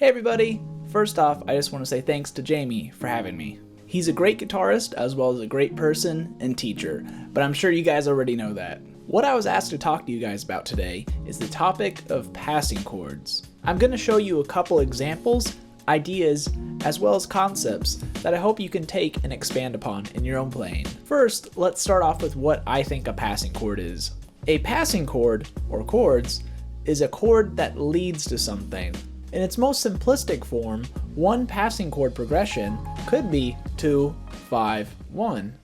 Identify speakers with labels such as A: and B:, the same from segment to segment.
A: Hey everybody! First off, I just want to say thanks to Jamie for having me. He's a great guitarist as well as a great person and teacher, but I'm sure you guys already know that. What I was asked to talk to you guys about today is the topic of passing chords. I'm going to show you a couple examples, ideas, as well as concepts that I hope you can take and expand upon in your own playing. First, let's start off with what I think a passing chord is. A passing chord, or chords, is a chord that leads to something. In its most simplistic form, one passing chord progression could be 2, 5, 1.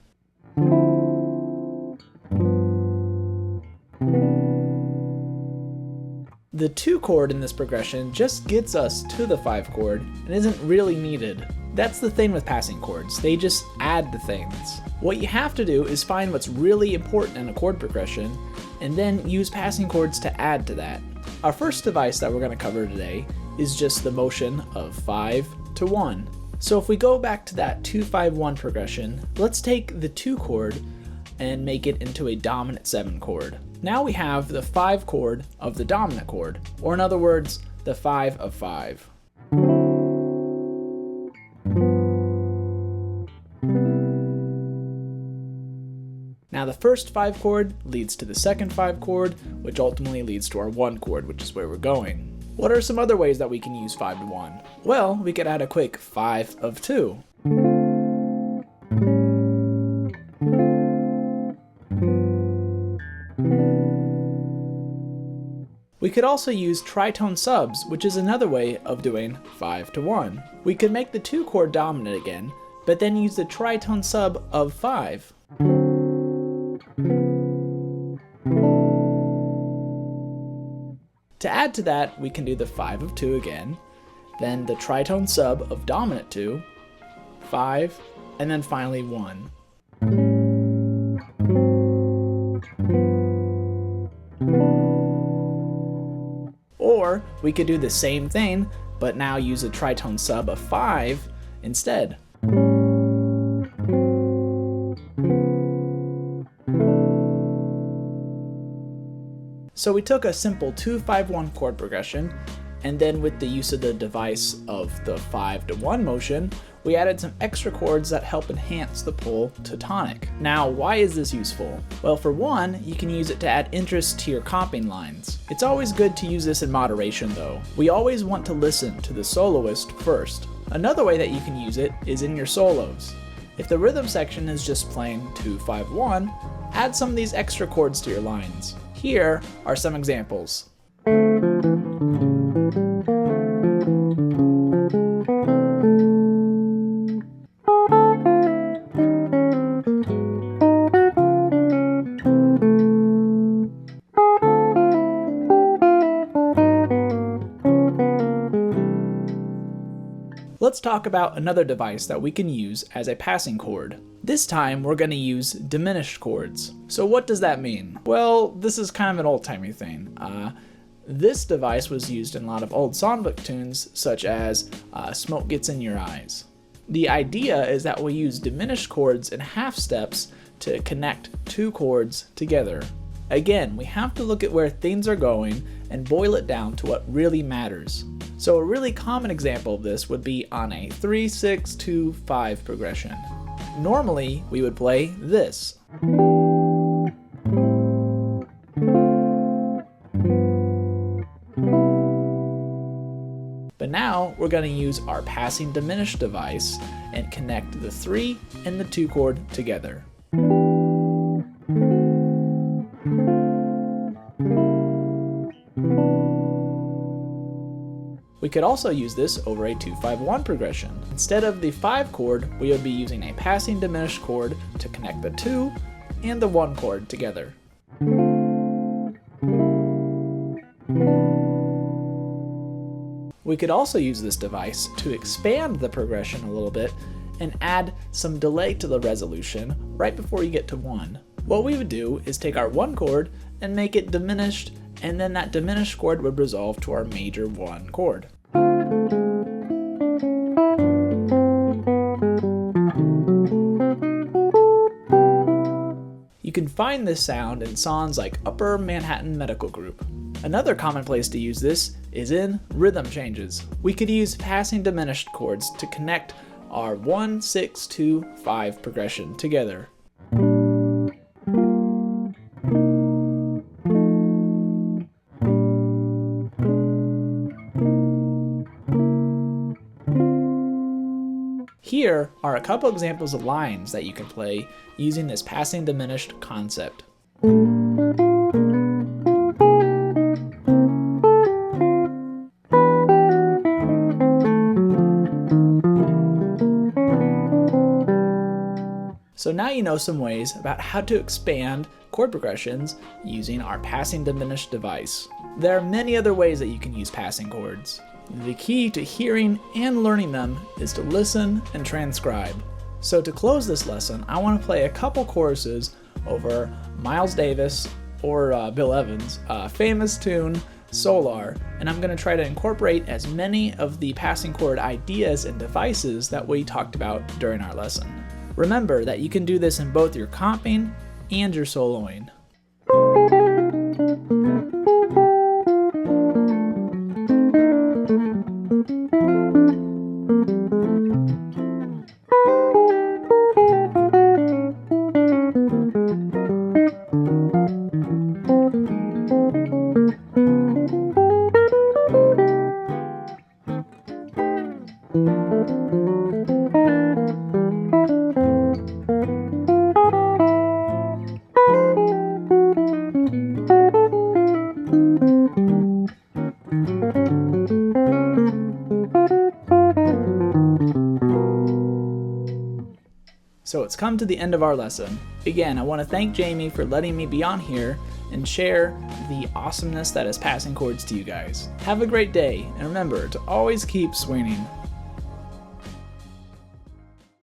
A: The 2 chord in this progression just gets us to the 5 chord and isn't really needed. That's the thing with passing chords, they just add to things. What you have to do is find what's really important in a chord progression and then use passing chords to add to that. Our first device that we're going to cover today is just the motion of 5 to 1. So if we go back to that 2, 5, 1 progression, let's take the 2 chord and make it into a dominant 7 chord. Now we have the 5 chord of the dominant chord, or in other words, the 5 of 5. Now the first 5 chord leads to the second 5 chord, which ultimately leads to our 1 chord, which is where we're going. What are some other ways that we can use 5 to 1? Well, we could add a quick 5 of 2. We could also use tritone subs, which is another way of doing 5 to 1. We could make the 2 chord dominant again, but then use the tritone sub of 5. To add to that, we can do the 5 of 2 again, then the tritone sub of dominant 2, 5, and then finally 1. Or we could do the same thing, but now use a tritone sub of 5 instead. So we took a simple 2-5-1 chord progression, and then with the use of the device of the 5 to 1 motion, we added some extra chords that help enhance the pull to tonic. Now, why is this useful? Well, for one, you can use it to add interest to your comping lines. It's always good to use this in moderation though. We always want to listen to the soloist first. Another way that you can use it is in your solos. If the rhythm section is just playing 2-5-1, add some of these extra chords to your lines. Here are some examples. Let's talk about another device that we can use as a passing chord. This time we're going to use diminished chords. So what does that mean? Well, this is kind of an old-timey thing. This device was used in a lot of old songbook tunes, such as Smoke Gets in Your Eyes. The idea is that we'll use diminished chords in half steps to connect 2 chords together. Again, we have to look at where things are going and boil it down to what really matters. So a really common example of this would be on a 3-6-2-5 progression. Normally, we would play this. But now, we're going to use our passing diminished device and connect the 3 and the 2 chord together. We could also use this over a 2-5-1 progression. Instead of the 5 chord, we would be using a passing diminished chord to connect the 2 and the 1 chord together. We could also use this device to expand the progression a little bit and add some delay to the resolution right before you get to 1. What we would do is take our 1 chord and make it diminished, and then that diminished chord would resolve to our major 1 chord. You can find this sound in songs like Upper Manhattan Medical Group. Another common place to use this is in rhythm changes. We could use passing diminished chords to connect our 1, 6, 2, 5 progression together. Here are a couple examples of lines that you can play using this passing diminished concept. So now you know some ways about how to expand chord progressions using our passing diminished device. There are many other ways that you can use passing chords. The key to hearing and learning them is to listen and transcribe. So to close this lesson, I want to play a couple choruses over Miles Davis or Bill Evans' famous tune, Solar, and I'm going to try to incorporate as many of the passing chord ideas and devices that we talked about during our lesson. Remember that you can do this in both your comping and your soloing. So it's come to the end of our lesson. Again, I want to thank Jamie for letting me be on here and share the awesomeness that is passing chords to you guys. Have a great day, and remember to always keep swinging.